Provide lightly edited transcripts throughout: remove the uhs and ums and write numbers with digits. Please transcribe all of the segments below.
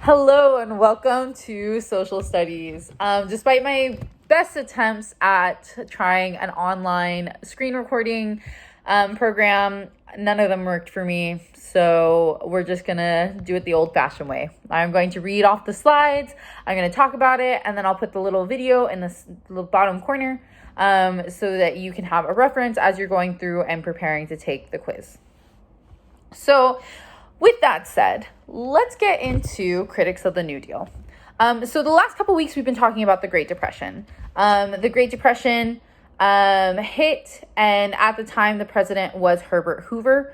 Hello and welcome to Social Studies. Despite my best attempts at trying an online screen recording program, none of them worked for me. So we're just going to do it the old-fashioned way. I'm going to read off the slides. I'm going to talk about it, and then I'll put the little video in the little bottom corner so that you can have a reference as you're going through and preparing to take the quiz. So with that said, let's get into critics of the New Deal. So the last couple weeks, we've been talking about the Great Depression. The Great Depression hit, and at the time, the president was Herbert Hoover.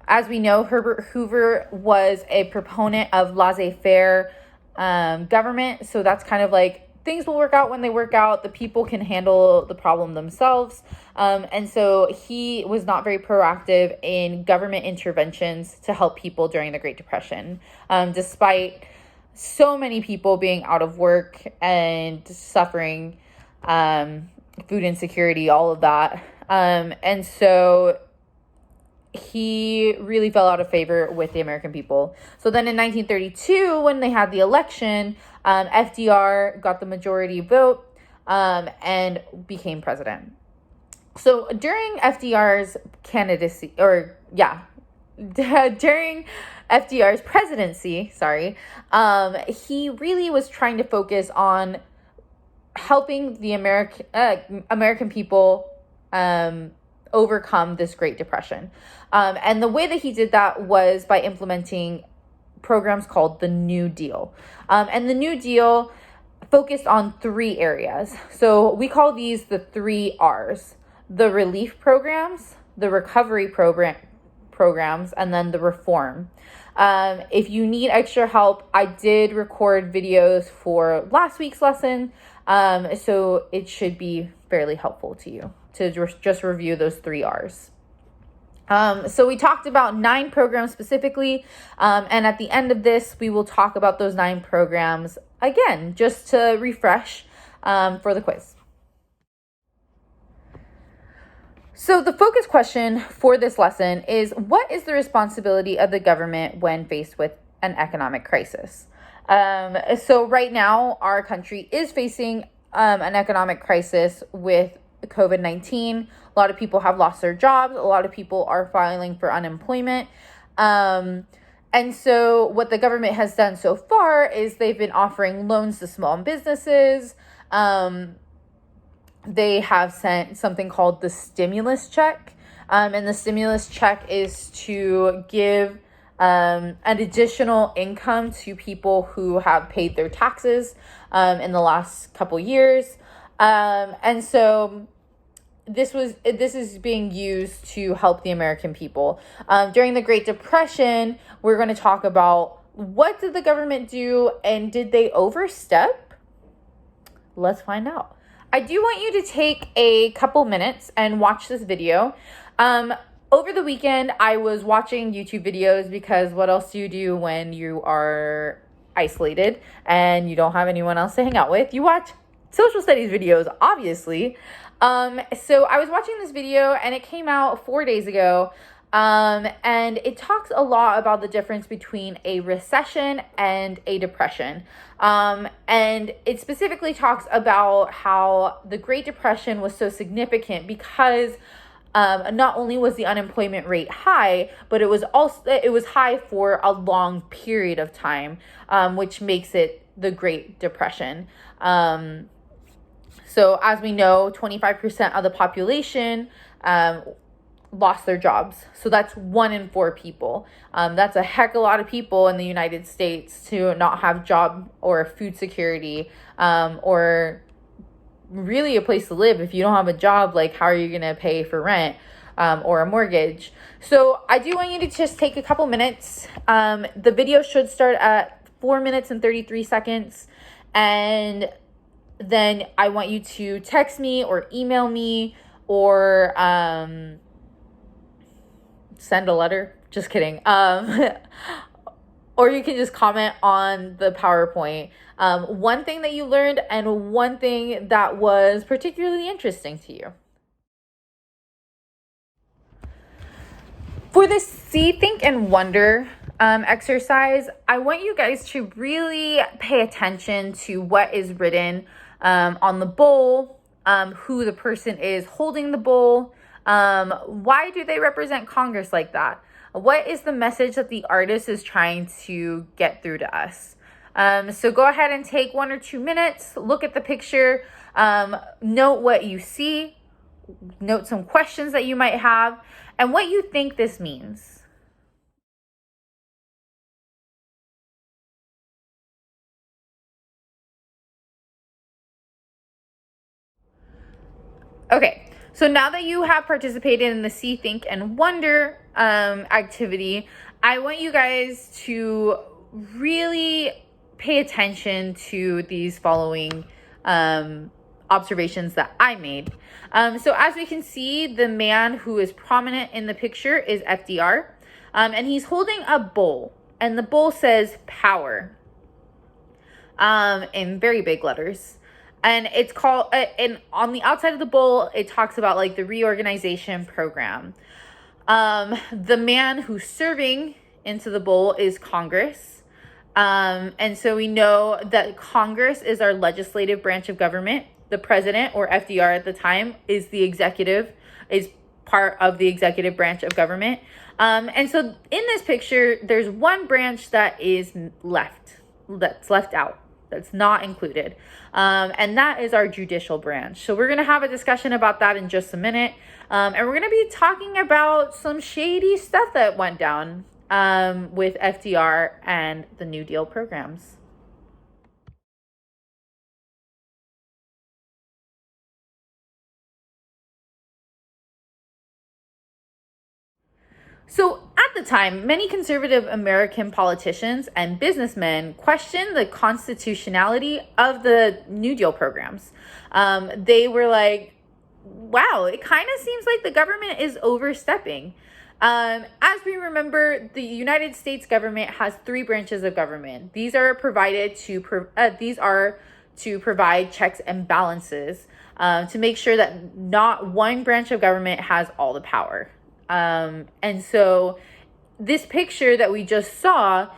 As we know, Herbert Hoover was a proponent of laissez-faire government. So that's kind of like, things will work out when they work out. The people can handle the problem themselves. And so he was not very proactive in government interventions to help people during the Great Depression, despite so many people being out of work and suffering food insecurity, all of that. And so he really fell out of favor with the American people. So then in 1932, when they had the election, FDR got the majority vote and became president. So during FDR's candidacy, during FDR's presidency, he really was trying to focus on helping the American people overcome this Great Depression. And the way that he did that was by implementing programs called the New Deal. And the New Deal focused on three areas. So we call these the 3 R's: the relief programs, the recovery programs, and then the reform. If you need extra help, I did record videos for last week's lesson, so it should be fairly helpful to you to just review those 3 R's. So we talked about 9 programs specifically, and at the end of this, we will talk about those 9 programs again, just to refresh for the quiz. So the focus question for this lesson is, what is the responsibility of the government when faced with an economic crisis? So right now, our country is facing an economic crisis with COVID-19. A lot of people have lost their jobs. A lot of people are filing for unemployment. And so what the government has done so far is they've been offering loans to small businesses. They have sent something called the stimulus check. And the stimulus check is to give an additional income to people who have paid their taxes in the last couple years. And so this is being used to help the American people. During the Great Depression, we're going to talk about what did the government do and did they overstep? Let's find out. I do want you to take a couple minutes and watch this video. Over the weekend, I was watching YouTube videos because what else do you do when you are isolated and you don't have anyone else to hang out with? You watch social studies videos, obviously. So I was watching this video and it came out 4 days ago. And it talks a lot about the difference between a recession and a depression. And it specifically talks about how the Great Depression was so significant because not only was the unemployment rate high, but it was high for a long period of time, which makes it the Great Depression. So as we know, 25% of the population lost their jobs. So that's 1 in 4 people. That's a heck of a lot of people in the United States to not have job or food security, or really a place to live. If you don't have a job, like, how are you going to pay for rent or a mortgage? So I do want you to just take a couple minutes. The video should start at 4 minutes and 33 seconds. And then I want you to text me or email me or send a letter. Just kidding. Or you can just comment on the PowerPoint. One thing that you learned and one thing that was particularly interesting to you. For this See, Think, and Wonder exercise, I want you guys to really pay attention to what is written on the bowl, who the person is holding the bowl, why do they represent Congress like that? What is the message that the artist is trying to get through to us? So go ahead and take 1 or 2 minutes, look at the picture, note what you see, note some questions that you might have, and what you think this means. Okay, so now that you have participated in the See, Think, and Wonder activity, I want you guys to really pay attention to these following observations that I made. So as we can see, the man who is prominent in the picture is FDR, and he's holding a bowl, and the bowl says power in very big letters. And it's called, and on the outside of the bowl, it talks about like the reorganization program. The man who's serving into the bowl is Congress. And so we know that Congress is our legislative branch of government. The president, or FDR at the time, is the executive, is part of the executive branch of government. And so in this picture, there's one branch that is that's left out. That's not included. And that is our judicial branch. So we're going to have a discussion about that in just a minute. And we're going to be talking about some shady stuff that went down with FDR and the New Deal programs. So at the time, many conservative American politicians and businessmen questioned the constitutionality of the New Deal programs. They were like, wow, it kind of seems like the government is overstepping. As we remember, the United States government has 3 branches of government. These are provided to provide checks and balances to make sure that not one branch of government has all the power. And so this picture that we just saw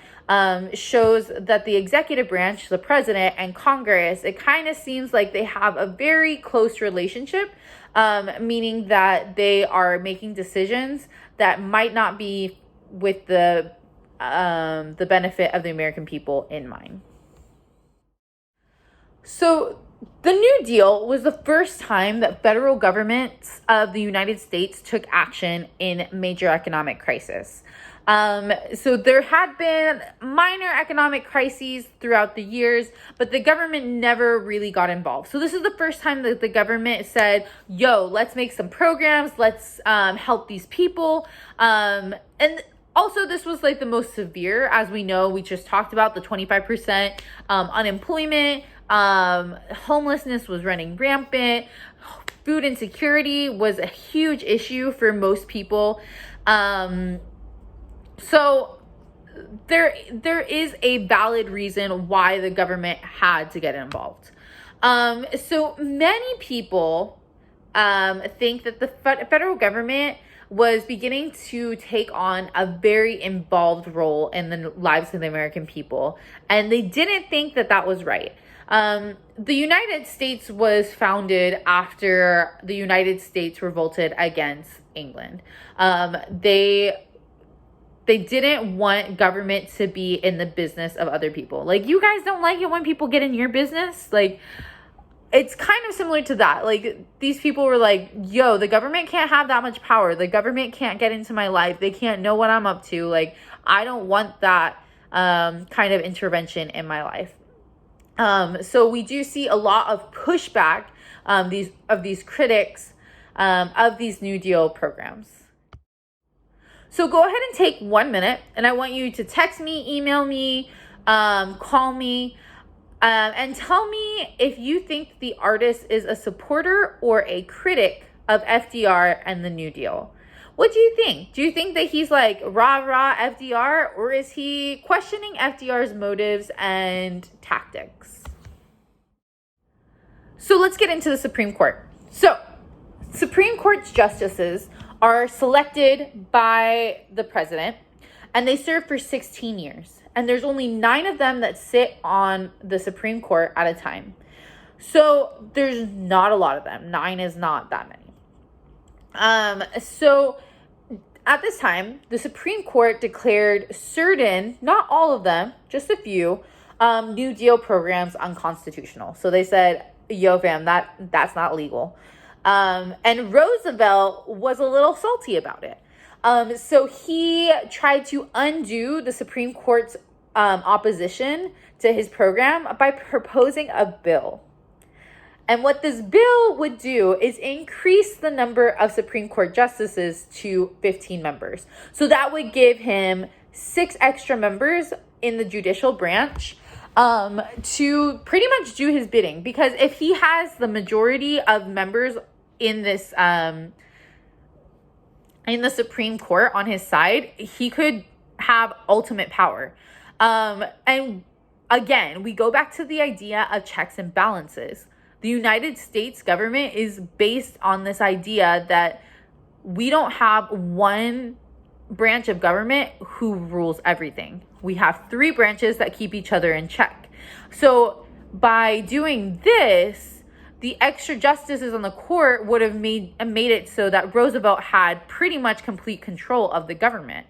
shows that the executive branch, the president and Congress, it kind of seems like they have a very close relationship, meaning that they are making decisions that might not be with the benefit of the American people in mind. So the New Deal was the first time that federal governments of the United States took action in major economic crisis. So there had been minor economic crises throughout the years, but the government never really got involved. So this is the first time that the government said, yo, let's make some programs, let's help these people. And also, this was like the most severe, as we know, we just talked about the 25% unemployment. Homelessness was running rampant. Food insecurity was a huge issue for most people. So there is a valid reason why the government had to get involved. So many people think that the federal government was beginning to take on a very involved role in the lives of the American people, and they didn't think that that was right. The United States was founded after the United States revolted against England. They didn't want government to be in the business of other people. Like, you guys don't like it when people get in your business? Like, it's kind of similar to that. Like, these people were like, yo, the government can't have that much power. The government can't get into my life. They can't know what I'm up to. Like, I don't want that kind of intervention in my life. So we do see a lot of pushback these critics of these New Deal programs. So go ahead and take 1 minute, and I want you to text me, email me, call me, and tell me if you think the artist is a supporter or a critic of FDR and the New Deal. What do you think? Do you think that he's like rah rah FDR, or is he questioning FDR's motives and tactics? So let's get into the Supreme Court. So Supreme Court's justices are selected by the president, and they serve for 16 years. And there's only 9 of them that sit on the Supreme Court at a time. So there's not a lot of them. 9 is not that many. So at this time, the Supreme Court declared certain, not all of them, just a few, New Deal programs unconstitutional. So they said, yo, fam, that's not legal. And Roosevelt was a little salty about it. So he tried to undo the Supreme Court's opposition to his program by proposing a bill. And what this bill would do is increase the number of Supreme Court justices to 15 members. So that would give him 6 extra members in the judicial branch to pretty much do his bidding. Because if he has the majority of members in this in the Supreme Court on his side, he could have ultimate power. And again, we go back to the idea of checks and balances. The United States government is based on this idea that we don't have one branch of government who rules everything. We have 3 branches that keep each other in check. So by doing this, the extra justices on the court would have made it so that Roosevelt had pretty much complete control of the government.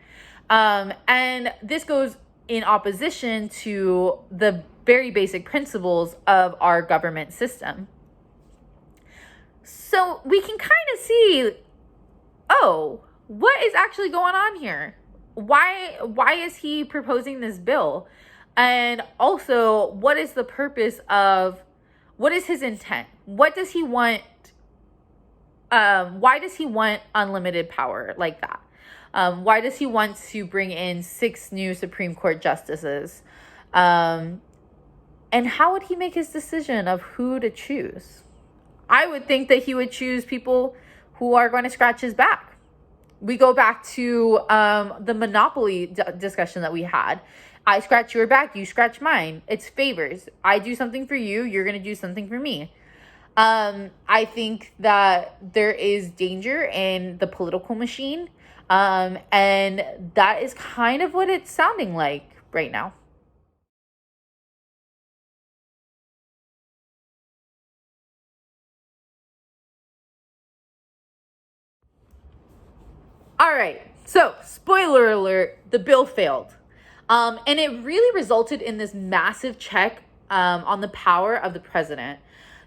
And this goes in opposition to the very basic principles of our government system. So we can kind of see, oh, what is actually going on here? Why is he proposing this bill? And also, what is the purpose of, what is his intent? What does he want? Why does he want unlimited power like that? Why does he want to bring in 6 new Supreme Court justices? And how would he make his decision of who to choose? I would think that he would choose people who are going to scratch his back. We go back to the monopoly discussion that we had. I scratch your back, you scratch mine. It's favors. I do something for you, you're going to do something for me. I think that there is danger in the political machine. And that is kind of what it's sounding like right now. All right, so spoiler alert, the bill failed. And it really resulted in this massive check on the power of the president.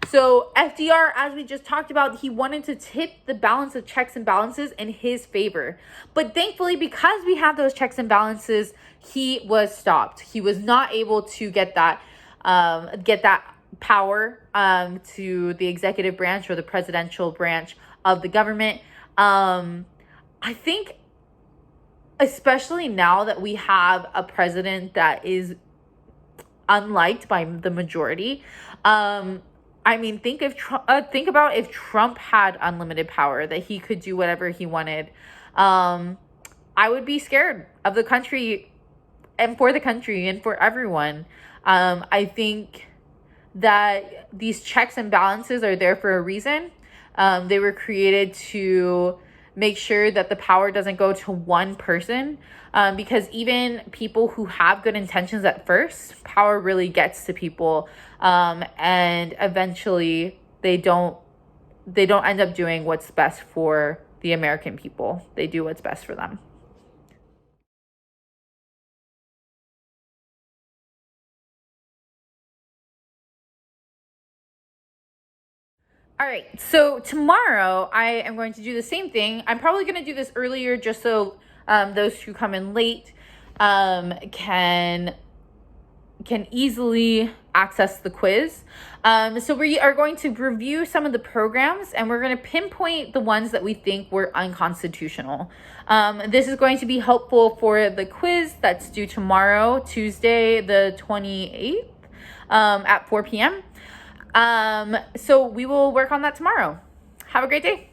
So FDR, as we just talked about, he wanted to tip the balance of checks and balances in his favor. But thankfully, because we have those checks and balances, he was stopped. He was not able to get that power to the executive branch or the presidential branch of the government. I think, especially now that we have a president that is unliked by the majority, I mean, think about if Trump had unlimited power, that he could do whatever he wanted. I would be scared of the country and for the country and for everyone. I think that these checks and balances are there for a reason. They were created to make sure that the power doesn't go to one person, because even people who have good intentions at first, power really gets to people, and eventually they don't end up doing what's best for the American people. They do what's best for them. All right, so tomorrow I am going to do the same thing. I'm probably going to do this earlier just so those who come in late can easily access the quiz. So we are going to review some of the programs, and we're going to pinpoint the ones that we think were unconstitutional. This is going to be helpful for the quiz that's due tomorrow, Tuesday, the 28th, at 4 p.m. So we will work on that tomorrow. Have a great day.